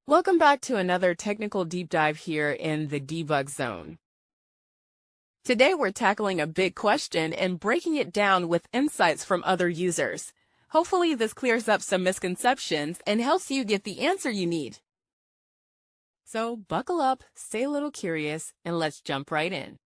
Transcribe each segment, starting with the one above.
Welcome back to another technical deep dive here in the debug zone. Today we're tackling a big question and breaking it down with insights from other users. Hopefully this clears up some misconceptions and helps you get the answer you need. So buckle up, stay a little curious, and let's jump right in.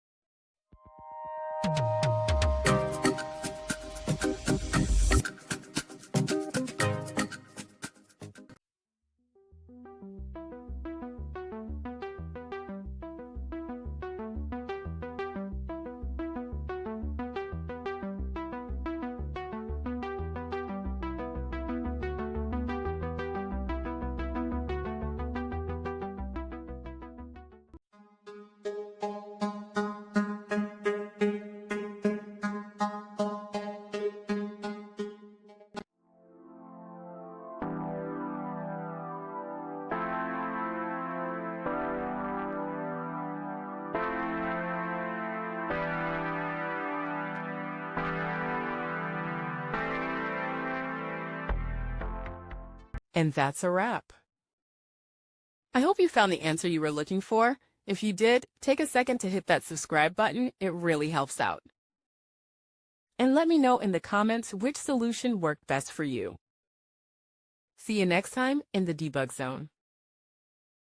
And that's a wrap. I hope you found the answer you were looking for. If you did, take a second to hit that subscribe button. It really helps out. And let me know in the comments which solution worked best for you. See you next time in the debug zone.